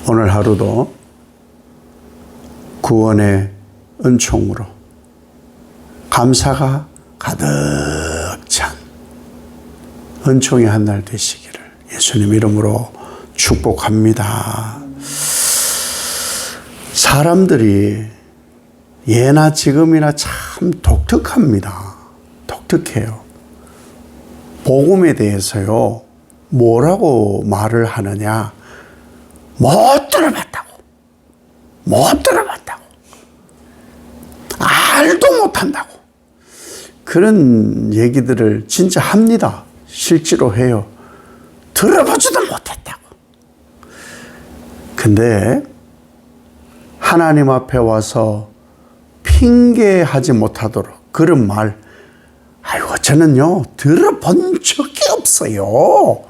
오늘 하루도 구원의 은총으로 감사가 가득 찬 은총의 한 날 되시기를 예수님 이름으로 축복합니다. 사람들이 예나 지금이나 참 독특합니다. 독특해요. 복음에 대해서요, 뭐라고 말을 하느냐? 못 들어봤다고. 알도 못한다고. 그런 얘기들을 진짜 합니다. 실제로 해요. 들어보지도 못했다고. 근데 하나님 앞에 와서 핑계하지 못하도록 그런 말, 아이고 저는요 들어본 적이 없어요.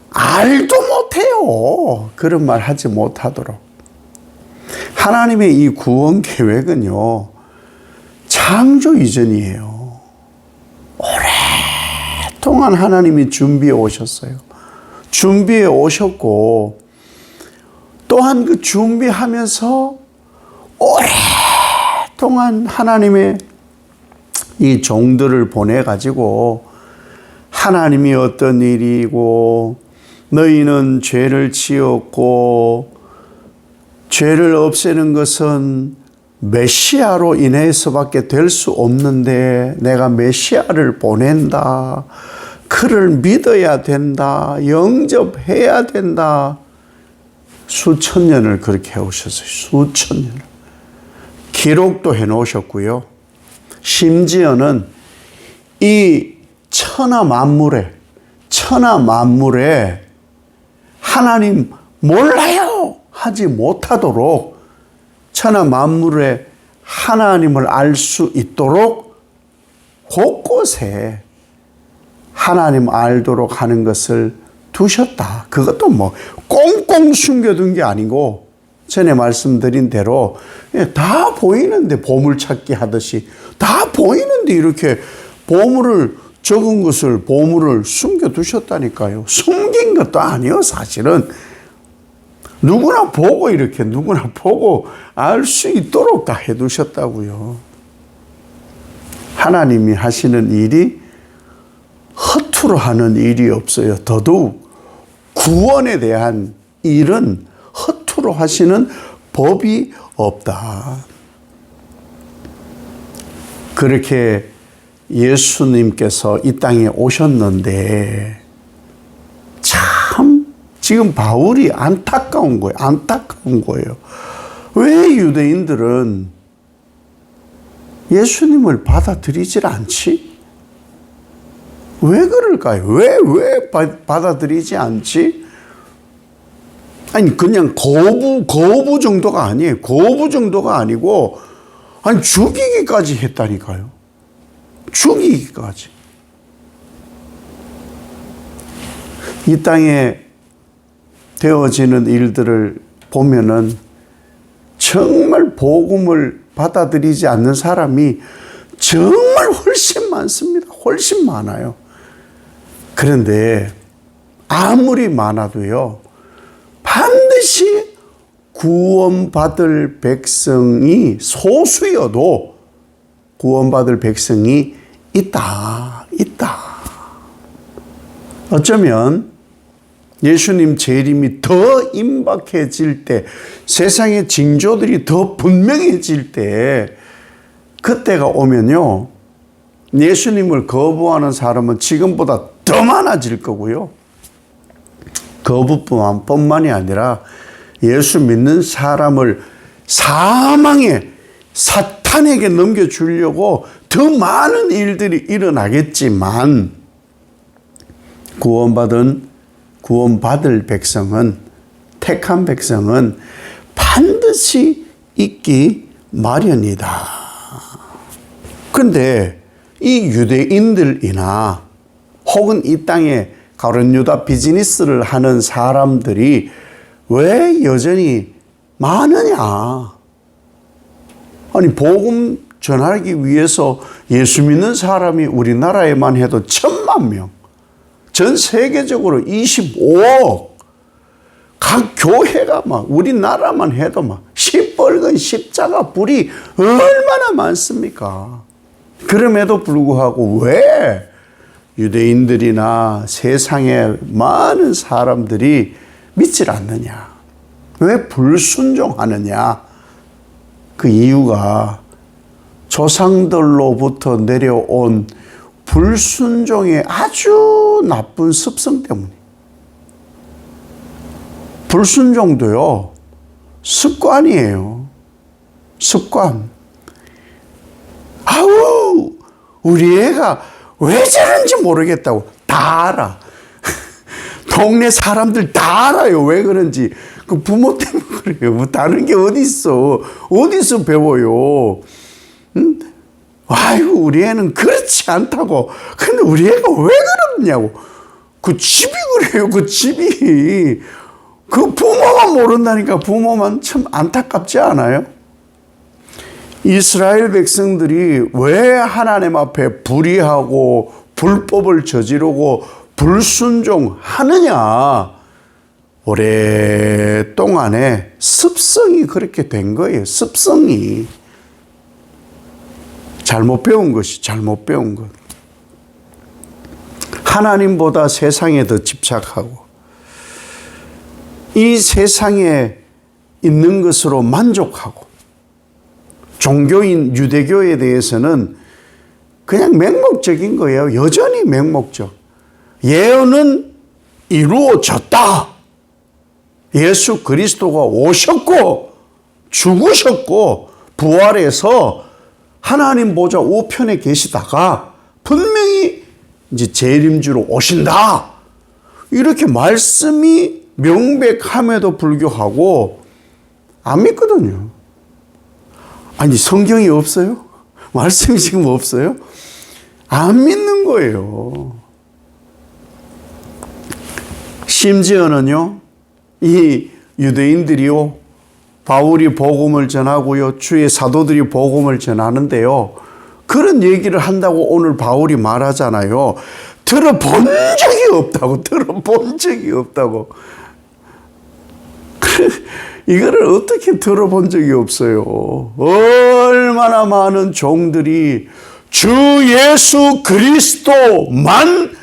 알도 못해요. 그런 말 하지 못하도록. 하나님의 이 구원 계획은요 창조 이전이에요. 오랫동안 하나님이 준비해 오셨어요. 준비해 오셨고 또한 그 준비하면서 오랫동안 하나님의 이 종들을 보내가지고 하나님이 어떤 일이고 너희는 죄를 지었고 죄를 없애는 것은 메시아로 인해서밖에 될 수 없는데 내가 메시아를 보낸다. 그를 믿어야 된다. 영접해야 된다. 수천 년을 그렇게 해오셨어요. 수천 년을. 기록도 해놓으셨고요. 심지어는 이 천하 만물에 하나님 몰라요 하지 못하도록 천하 만물에 하나님을 알 수 있도록 곳곳에 하나님 알도록 하는 것을 두셨다. 그것도 뭐 꽁꽁 숨겨둔 게 아니고 전에 말씀드린 대로 다 보이는데 보물찾기 하듯이 다 보이는데 이렇게 보물을 숨겨두셨다니까요. 숨긴 것도 아니에요. 사실은 누구나 보고 알 수 있도록 다 해두셨다고요. 하나님이 하시는 일이 허투루 하는 일이 없어요. 더더욱 구원에 대한 일은 허투루 하시는 법이 없다. 그렇게 예수님께서 이 땅에 오셨는데 참 지금 바울이 안타까운 거예요. 왜 유대인들은 예수님을 받아들이질 않지? 왜 그럴까요? 왜 받아들이지 않지? 아니 그냥 거부 정도가 아니에요. 거부 정도가 아니고 아니 죽이기까지 했다니까요. 죽이기까지. 이 땅에 되어지는 일들을 보면은 정말 복음을 받아들이지 않는 사람이 정말 훨씬 많습니다. 훨씬 많아요. 그런데 아무리 많아도요, 반드시 구원받을 백성이 소수여도 구원받을 백성이 있다. 어쩌면 예수님 재림이 더 임박해질 때, 세상의 징조들이 더 분명해질 때, 그때가 오면요, 예수님을 거부하는 사람은 지금보다 더 많아질 거고요. 거부뿐만이 아니라 예수 믿는 사람을 사망의 사탄에게 넘겨주려고 더 많은 일들이 일어나겠지만 구원받을 백성은, 택한 백성은 반드시 있기 마련이다. 그런데 이 유대인들이나 혹은 이 땅에 가룟 유다 비즈니스를 하는 사람들이 왜 여전히 많으냐? 아니 복음 전하기 위해서 예수 믿는 사람이 우리나라에만 해도 1,000만 명, 전 세계적으로 25억, 각 교회가 막 우리나라만 해도 막 시뻘건 십자가 불이 얼마나 많습니까? 그럼에도 불구하고 왜 유대인들이나 세상의 많은 사람들이 믿질 않느냐? 왜 불순종하느냐? 그 이유가 조상들로부터 내려온 불순종의 아주 나쁜 습성 때문이에요. 불순종도요, 습관이에요. 습관. 아우, 우리 애가 왜 저런지 모르겠다고 다 알아. 동네 사람들 다 알아요. 왜 그런지. 그 부모 때문에 그래요. 뭐 다른 게 어디 있어. 어디서 배워요. 응? 아이고, 우리 애는 그렇지 않다고. 근데 우리 애가 왜 그러냐고. 그 집이 그래요. 그 집이. 그 부모만 모른다니까. 부모만 참 안타깝지 않아요? 이스라엘 백성들이 왜 하나님 앞에 불의하고 불법을 저지르고 불순종하느냐? 오랫동안에 습성이 그렇게 된 거예요. 습성이. 잘못 배운 것이 잘못 배운 것. 하나님보다 세상에 더 집착하고 이 세상에 있는 것으로 만족하고 종교인 유대교에 대해서는 그냥 맹목적인 거예요. 여전히 맹목적. 예언은 이루어졌다. 예수 그리스도가 오셨고 죽으셨고 부활해서 하나님 보좌 우편에 계시다가 분명히 이제 재림주로 오신다. 이렇게 말씀이 명백함에도 불구하고 안 믿거든요. 아니, 성경이 없어요? 말씀이 지금 없어요? 안 믿는 거예요. 심지어는요, 이 유대인들이요, 바울이 복음을 전하고요, 주의 사도들이 복음을 전하는데요, 그런 얘기를 한다고 오늘 바울이 말하잖아요. 들어본 적이 없다고, 들어본 적이 없다고. 이거를 어떻게 들어본 적이 없어요. 얼마나 많은 종들이 주 예수 그리스도만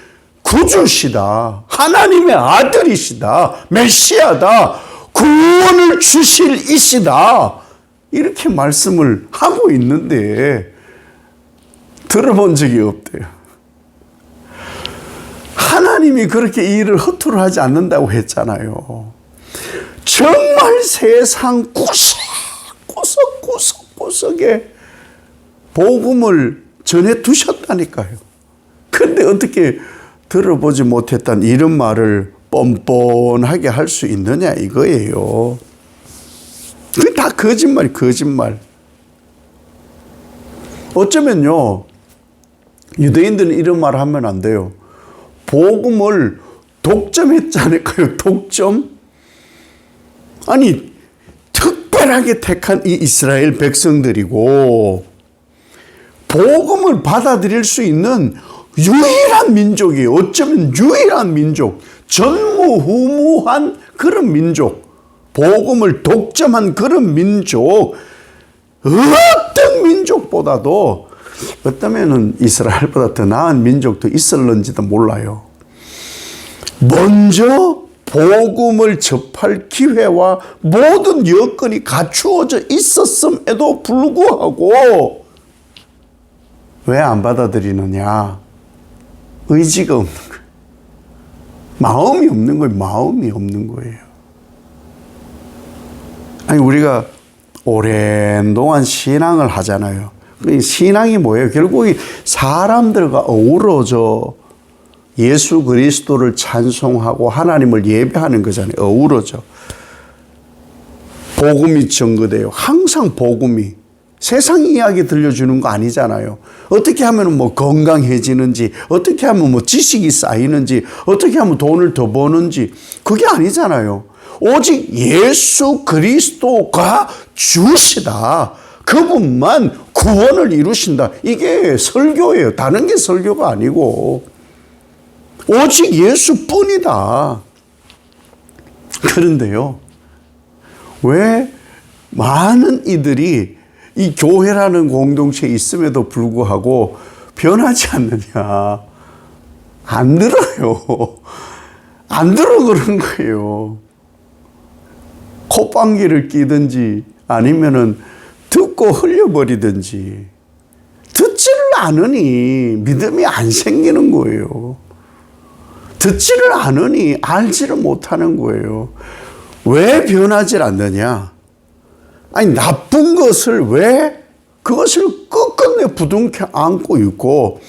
구주시다, 하나님의 아들이시다, 메시아다, 구원을 주실 이시다, 이렇게 말씀을 하고 있는데 들어본 적이 없대요. 하나님이 그렇게 이 일을 허투루 하지 않는다고 했잖아요. 정말 세상 구석구석에 복음을 전해 두셨다니까요. 그런데 어떻게 들어보지 못했던 이런 말을 뻔뻔하게 할 수 있느냐 이거예요. 그게 다 거짓말. 어쩌면요, 유대인들은 이런 말 하면 안 돼요. 복음을 독점했지 않을까요? 독점? 아니, 특별하게 택한 이 이스라엘 백성들이고 복음을 받아들일 수 있는 유일한 민족이에요. 어쩌면 유일한 민족, 전무후무한 그런 민족, 복음을 독점한 그런 민족, 어떤 민족보다도 어쩌면 이스라엘보다 더 나은 민족도 있을런지도 몰라요. 먼저 복음을 접할 기회와 모든 여건이 갖추어져 있었음에도 불구하고 왜 안 받아들이느냐? 의지가 없는 거예요. 마음이 없는 거예요. 마음이 없는 거예요. 아니, 우리가 오랜 동안 신앙을 하잖아요. 신앙이 뭐예요? 결국 사람들과 어우러져 예수 그리스도를 찬송하고 하나님을 예배하는 거잖아요. 어우러져. 복음이 전거돼요. 항상 복음이. 세상 이야기 들려주는 거 아니잖아요. 어떻게 하면 뭐 건강해지는지, 어떻게 하면 뭐 지식이 쌓이는지, 어떻게 하면 돈을 더 버는지, 그게 아니잖아요. 오직 예수 그리스도가 주시다. 그분만 구원을 이루신다. 이게 설교예요. 다른 게 설교가 아니고. 오직 예수뿐이다. 그런데요, 왜 많은 이들이 이 교회라는 공동체에 있음에도 불구하고 변하지 않느냐? 안 들어요. 안 들어 그런 거예요. 콧방귀를 끼든지 아니면은 듣고 흘려버리든지 듣지를 않으니 믿음이 안 생기는 거예요. 듣지를 않으니 알지를 못하는 거예요. 왜 변하지 않느냐? 아니, 나쁜 것을 왜 그것을 끝끝내 부둥켜 안고 있고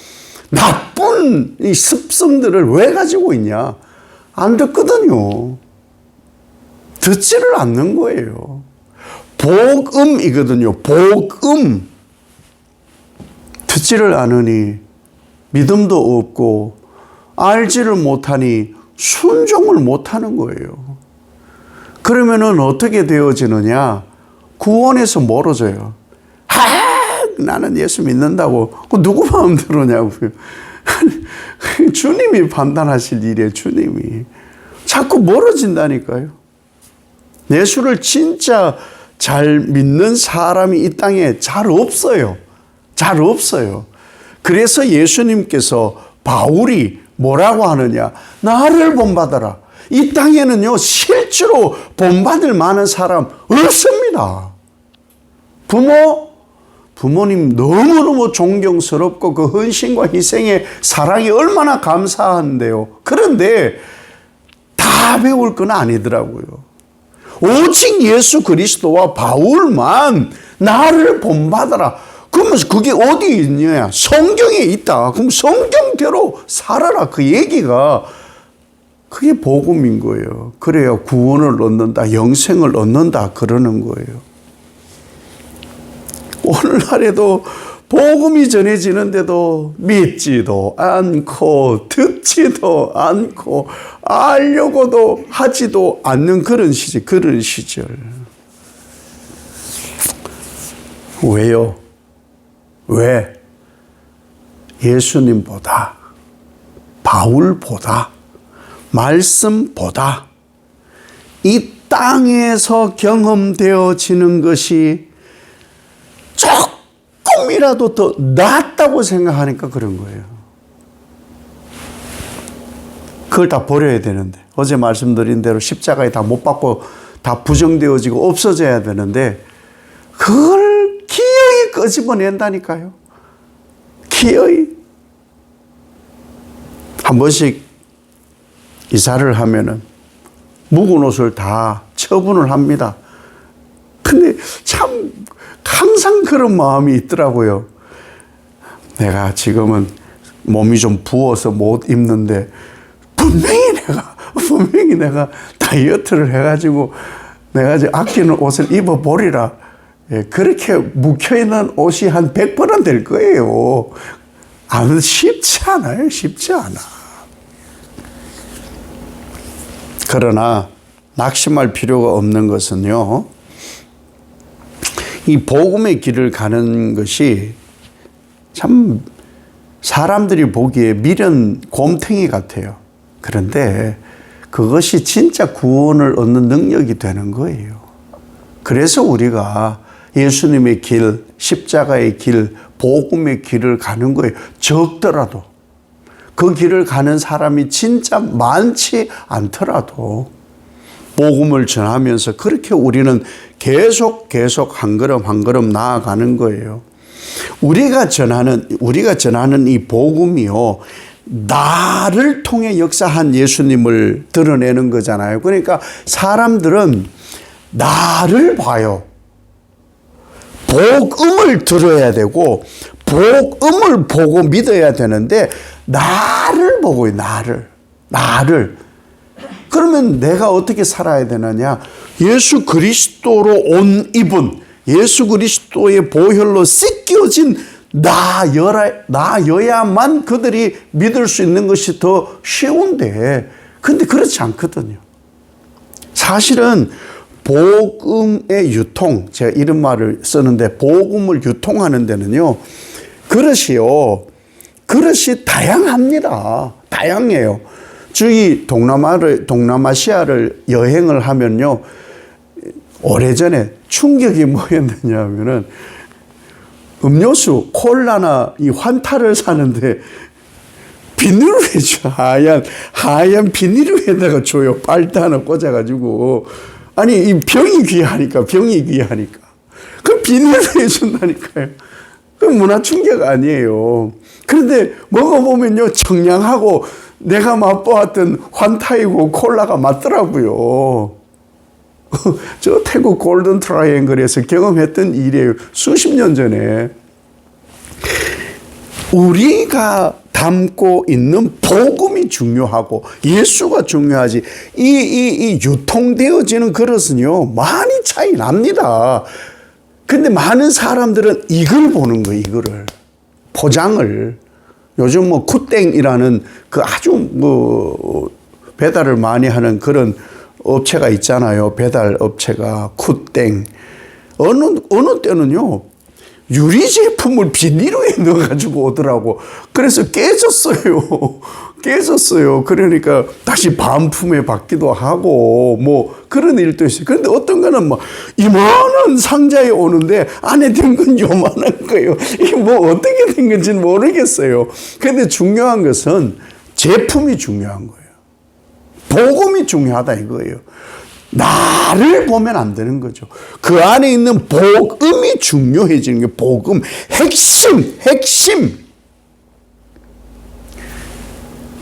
나쁜 이 습성들을 왜 가지고 있냐? 안 듣거든요. 듣지를 않는 거예요. 복음이거든요. 복음. 듣지를 않으니 믿음도 없고 알지를 못하니 순종을 못하는 거예요. 그러면은 어떻게 되어지느냐? 구원에서 멀어져요. 나는 예수 믿는다고 누구 마음대로냐고요. 주님이 판단하실 일이에요. 주님이. 자꾸 멀어진다니까요. 예수를 진짜 잘 믿는 사람이 이 땅에 잘 없어요. 잘 없어요. 그래서 예수님께서 바울이 뭐라고 하느냐? 나를 본받아라. 이 땅에는요, 실제로 본받을 만한 사람 없습니다. 부모님 너무너무 존경스럽고 그 헌신과 희생의 사랑이 얼마나 감사한데요. 그런데 다 배울 건 아니더라고요. 오직 예수 그리스도와 바울만 나를 본받아라. 그러면 그게 어디 있냐? 성경에 있다. 그럼 성경대로 살아라. 그 얘기가 그게 복음인 거예요. 그래야 구원을 얻는다, 영생을 얻는다 그러는 거예요. 오늘날에도 복음이 전해지는데도 믿지도 않고 듣지도 않고 알려고도 하지도 않는 그런 시절. 왜요? 왜? 예수님보다, 바울보다, 말씀보다 이 땅에서 경험되어지는 것이 조금이라도 더 낫다고 생각하니까 그런 거예요. 그걸 다 버려야 되는데, 어제 말씀드린 대로 십자가에 다 못 박고 다 부정되어지고 없어져야 되는데 그걸 기어이 끄집어낸다니까요. 기어이. 한 번씩 이사를 하면은 묵은 옷을 다 처분을 합니다. 근데 참 항상 그런 마음이 있더라고요. 내가 지금은 몸이 좀 부어서 못 입는데 분명히 내가 다이어트를 해가지고 내가 이제 아끼는 옷을 입어보리라. 예, 그렇게 묵혀있는 옷이 한 100번은 될 거예요. 쉽지 않아요. 쉽지 않아. 그러나 낙심할 필요가 없는 것은요, 이 복음의 길을 가는 것이 참 사람들이 보기에 미련 곰탱이 같아요. 그런데 그것이 진짜 구원을 얻는 능력이 되는 거예요. 그래서 우리가 예수님의 길, 십자가의 길, 복음의 길을 가는 거예요. 적더라도. 그 길을 가는 사람이 진짜 많지 않더라도 복음을 전하면서 그렇게 우리는 계속 한 걸음 나아가는 거예요. 우리가 전하는 이 복음이요, 나를 통해 역사한 예수님을 드러내는 거잖아요. 그러니까 사람들은 나를 봐요. 복음을 들어야 되고 복음을 보고 믿어야 되는데 나를 보고요. 나를. 그러면 내가 어떻게 살아야 되느냐? 예수 그리스도로 온 이분, 예수 그리스도의 보혈로 씻겨진 나여야만 그들이 믿을 수 있는 것이 더 쉬운데, 근데 그렇지 않거든요. 사실은 복음의 유통, 제가 이런 말을 쓰는데, 복음을 유통하는 데는요, 그릇이 다양합니다. 다양해요. 저희 동남아시아를 여행을 하면요, 오래전에 충격이 뭐였느냐 하면은 음료수, 콜라나 이 환타를 사는데 비닐을 줘. 하얀 비닐에다가 줘요. 빨대 하나 꽂아가지고. 아니, 이 병이 귀하니까. 그 비닐을 해준다니까요. 그 문화 충격 아니에요. 그런데 먹어보면요, 청량하고 내가 맛보았던 환타이고 콜라가 맞더라고요. 저 태국 골든 트라이앵글에서 경험했던 일이에요. 수십 년 전에. 우리가 담고 있는 복음이 중요하고 예수가 중요하지. 이 유통되어지는 그릇은요, 많이 차이 납니다. 근데 많은 사람들은 이걸 보는 거예요, 이거를. 포장을. 요즘 뭐 쿠땡이라는 그 아주 배달을 많이 하는 그런 업체가 있잖아요. 배달 업체가 쿠땡. 어느 때는요, 유리 제품을 비닐에 넣어가지고 오더라고. 그래서 깨졌어요. 그러니까 다시 반품에 받기도 하고, 뭐, 그런 일도 있어요. 그런데 어떤 거는 뭐, 이만한 상자에 오는데 안에 든 건 요만한 거예요. 이게 뭐 어떻게 된 건지는 모르겠어요. 그런데 중요한 것은 제품이 중요한 거예요. 복음이 중요하다 이거예요. 나를 보면 안 되는 거죠. 그 안에 있는 복음이 중요해지는 게 복음. 핵심.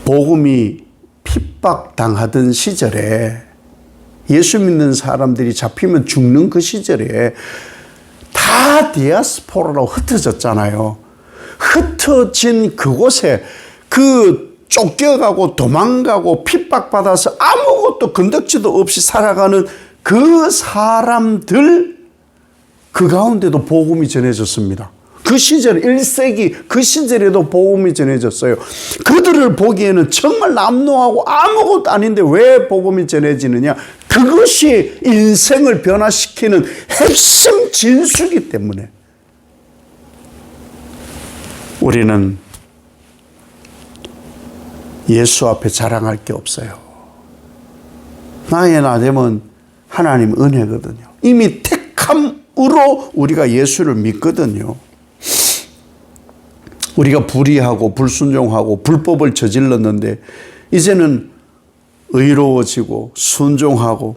복음이 핍박당하던 시절에 예수 믿는 사람들이 잡히면 죽는 그 시절에 다 디아스포라로 흩어졌잖아요. 흩어진 그곳에 쫓겨가고 도망가고 핍박받아서 아무것도 건덕지도 없이 살아가는 그 사람들, 그 가운데도 복음이 전해졌습니다. 그 시절 1세기 그 시절에도 복음이 전해졌어요. 그들을 보기에는 정말 남루하고 아무것도 아닌데 왜 복음이 전해지느냐? 그것이 인생을 변화시키는 핵심 진수이기 때문에 우리는 예수 앞에 자랑할 게 없어요. 나의 나됨은 하나님 은혜거든요. 이미 택함으로 우리가 예수를 믿거든요. 우리가 불의하고 불순종하고 불법을 저질렀는데 이제는 의로워지고 순종하고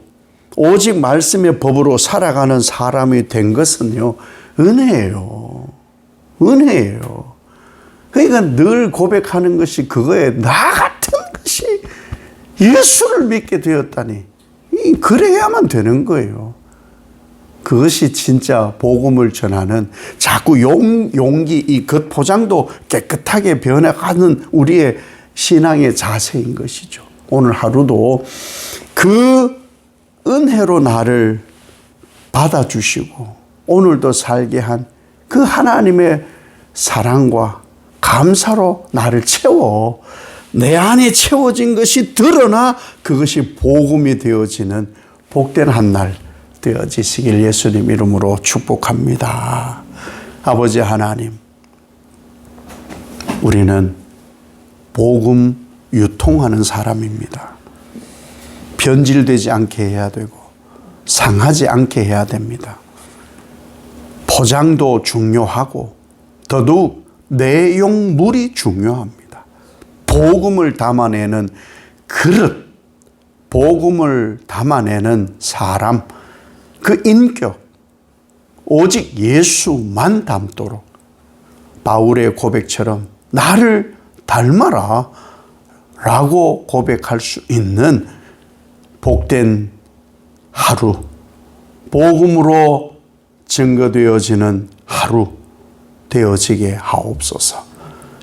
오직 말씀의 법으로 살아가는 사람이 된 것은요, 은혜예요. 그러니까 늘 고백하는 것이 그거에 나 같은 것이 예수를 믿게 되었다니. 그래야만 되는 거예요. 그것이 진짜 복음을 전하는 자꾸 용기, 이 겉포장도 깨끗하게 변해가는 우리의 신앙의 자세인 것이죠. 오늘 하루도 그 은혜로 나를 받아주시고 오늘도 살게 한 그 하나님의 사랑과 감사로 나를 채워 내 안에 채워진 것이 드러나 그것이 복음이 되어지는 복된 한 날 되어지시길 예수님 이름으로 축복합니다. 아버지 하나님, 우리는 복음 유통하는 사람입니다. 변질되지 않게 해야 되고 상하지 않게 해야 됩니다. 포장도 중요하고 더더욱 내용물이 중요합니다. 복음을 담아내는 그릇, 복음을 담아내는 사람, 그 인격, 오직 예수만 담도록 바울의 고백처럼 나를 닮아라 라고 고백할 수 있는 복된 하루, 복음으로 증거되어지는 하루 되어지게 하옵소서.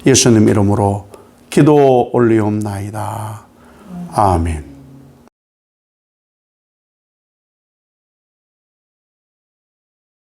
예수님 이름으로 기도 올리옵나이다. 아멘.